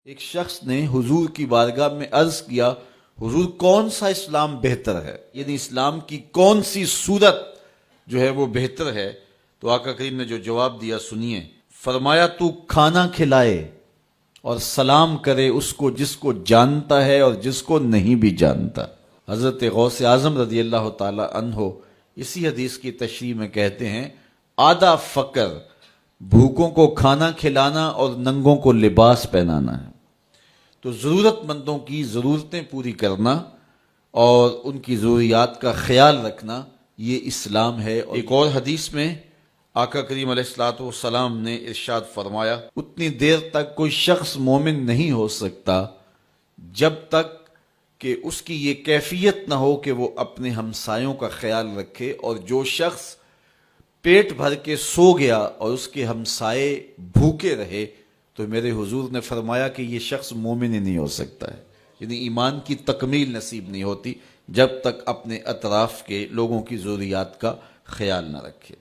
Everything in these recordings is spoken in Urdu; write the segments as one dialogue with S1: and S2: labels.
S1: ایک شخص نے حضور کی بارگاہ میں عرض کیا، حضور کون سا اسلام بہتر ہے، یعنی اسلام کی کون سی صورت جو ہے وہ بہتر ہے؟ تو آقا کریم نے جو جواب دیا سنیے، فرمایا تو کھانا کھلائے اور سلام کرے اس کو جس کو جانتا ہے اور جس کو نہیں بھی جانتا۔ حضرت غوث اعظم رضی اللہ تعالی عنہ اسی حدیث کی تشریح میں کہتے ہیں، آدھا فقر بھوکوں کو کھانا کھلانا اور ننگوں کو لباس پہنانا ہے۔ تو ضرورت مندوں کی ضرورتیں پوری کرنا اور ان کی ضروریات کا خیال رکھنا یہ اسلام ہے۔ ایک اور حدیث میں آقا کریم علیہ الصلوۃ والسلام نے ارشاد فرمایا، اتنی دیر تک کوئی شخص مومن نہیں ہو سکتا جب تک کہ اس کی یہ کیفیت نہ ہو کہ وہ اپنے ہمسایوں کا خیال رکھے، اور جو شخص پیٹ بھر کے سو گیا اور اس کے ہمسائے بھوکے رہے تو میرے حضور نے فرمایا کہ یہ شخص مومن ہی نہیں ہو سکتا ہے، یعنی ایمان کی تکمیل نصیب نہیں ہوتی جب تک اپنے اطراف کے لوگوں کی ضروریات کا خیال نہ رکھے۔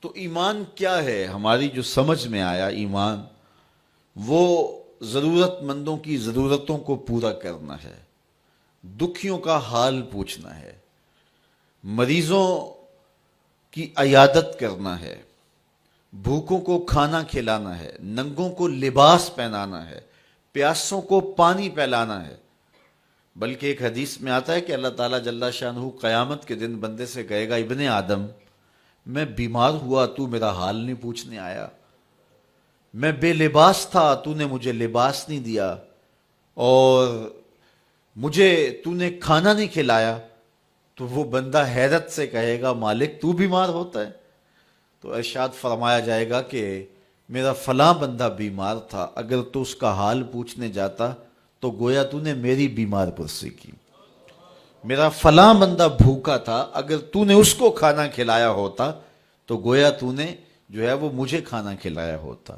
S1: تو ایمان کیا ہے؟ ہماری جو سمجھ میں آیا، ایمان وہ ضرورت مندوں کی ضرورتوں کو پورا کرنا ہے، دکھیوں کا حال پوچھنا ہے، مریضوں کی عیادت کرنا ہے، بھوکوں کو کھانا کھلانا ہے، ننگوں کو لباس پہنانا ہے، پیاسوں کو پانی پلانا ہے۔ بلکہ ایک حدیث میں آتا ہے کہ اللہ تعالیٰ جل شانہ قیامت کے دن بندے سے کہے گا، ابن آدم میں بیمار ہوا تو میرا حال نہیں پوچھنے آیا، میں بے لباس تھا تو نے مجھے لباس نہیں دیا، اور مجھے تو نے کھانا نہیں کھلایا۔ تو وہ بندہ حیرت سے کہے گا، مالک تو بیمار ہوتا ہے؟ تو ارشاد فرمایا جائے گا کہ میرا فلاں بندہ بیمار تھا، اگر تو اس کا حال پوچھنے جاتا تو گویا تو نے میری بیمار پرسی کی۔ میرا فلاں بندہ بھوکا تھا، اگر تو نے اس کو کھانا کھلایا ہوتا تو گویا تو نے جو ہے وہ مجھے کھانا کھلایا ہوتا۔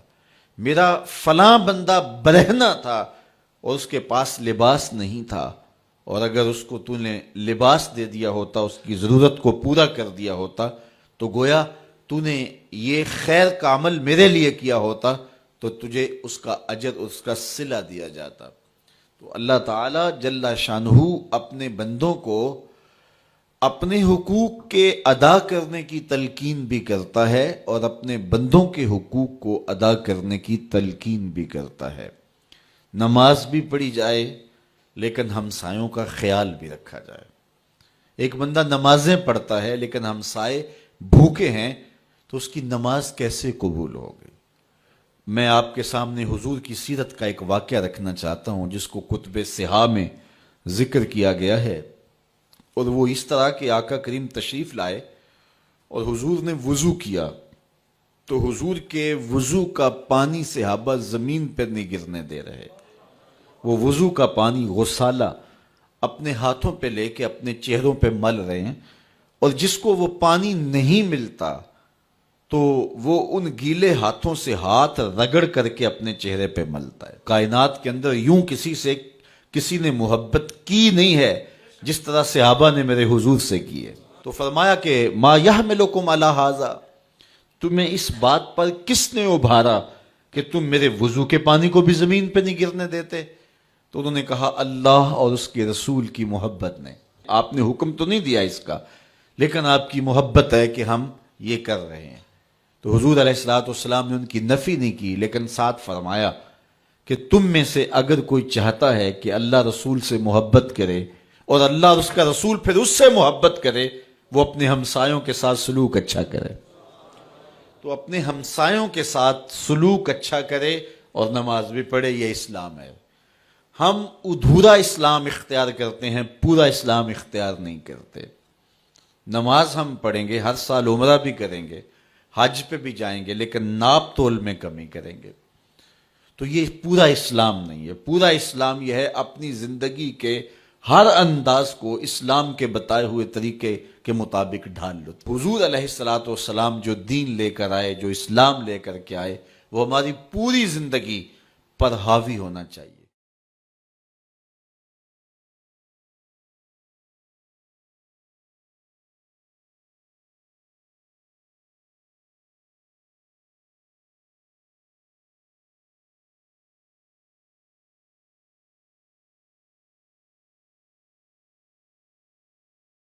S1: میرا فلاں بندہ برہنہ تھا اور اس کے پاس لباس نہیں تھا، اور اگر اس کو تو نے لباس دے دیا ہوتا، اس کی ضرورت کو پورا کر دیا ہوتا تو گویا تو نے یہ خیر کا عمل میرے لیے کیا ہوتا تو تجھے اس کا اجر، اس کا صلہ دیا جاتا۔ تو اللہ تعالیٰ جل شانہ اپنے بندوں کو اپنے حقوق کے ادا کرنے کی تلقین بھی کرتا ہے اور اپنے بندوں کے حقوق کو ادا کرنے کی تلقین بھی کرتا ہے۔ نماز بھی پڑھی جائے لیکن ہمسایوں کا خیال بھی رکھا جائے۔ ایک بندہ نمازیں پڑھتا ہے لیکن ہمسائے بھوکے ہیں تو اس کی نماز کیسے قبول ہوگی؟ میں آپ کے سامنے حضور کی سیرت کا ایک واقعہ رکھنا چاہتا ہوں جس کو کتب صحاح میں ذکر کیا گیا ہے، اور وہ اس طرح کہ آقا کریم تشریف لائے اور حضور نے وضو کیا تو حضور کے وضو کا پانی صحابہ زمین پر نہیں گرنے دے رہے، وہ وضو کا پانی غسالہ اپنے ہاتھوں پہ لے کے اپنے چہروں پہ مل رہے ہیں، اور جس کو وہ پانی نہیں ملتا تو وہ ان گیلے ہاتھوں سے ہاتھ رگڑ کر کے اپنے چہرے پہ ملتا ہے۔ کائنات کے اندر یوں کسی نے محبت کی نہیں ہے جس طرح صحابہ نے میرے حضور سے کی ہے۔ تو فرمایا کہ ما یحملکم علی ھذا، تمہیں اس بات پر کس نے ابھارا کہ تم میرے وضو کے پانی کو بھی زمین پہ نہیں گرنے دیتے؟ تو انہوں نے کہا، اللہ اور اس کے رسول کی محبت نے۔ آپ نے حکم تو نہیں دیا اس کا، لیکن آپ کی محبت ہے کہ ہم یہ کر رہے ہیں۔ تو حضور علیہ الصلوۃ والسلام نے ان کی نفی نہیں کی، لیکن ساتھ فرمایا کہ تم میں سے اگر کوئی چاہتا ہے کہ اللہ رسول سے محبت کرے اور اللہ اور اس کا رسول پھر اس سے محبت کرے، وہ اپنے ہمسایوں کے ساتھ سلوک اچھا کرے۔ تو اپنے ہمسایوں کے ساتھ سلوک اچھا کرے اور نماز بھی پڑھے، یہ اسلام ہے۔ ہم ادھورا اسلام اختیار کرتے ہیں، پورا اسلام اختیار نہیں کرتے۔ نماز ہم پڑھیں گے، ہر سال عمرہ بھی کریں گے، حج پہ بھی جائیں گے، لیکن ناپ تول میں کمی کریں گے۔ تو یہ پورا اسلام نہیں ہے۔ پورا اسلام یہ ہے اپنی زندگی کے ہر انداز کو اسلام کے بتائے ہوئے طریقے کے مطابق ڈھال لو۔ حضور علیہ الصلوۃ والسلام جو دین لے کر آئے، جو اسلام لے کر کے آئے، وہ ہماری پوری زندگی پر حاوی ہونا چاہیے۔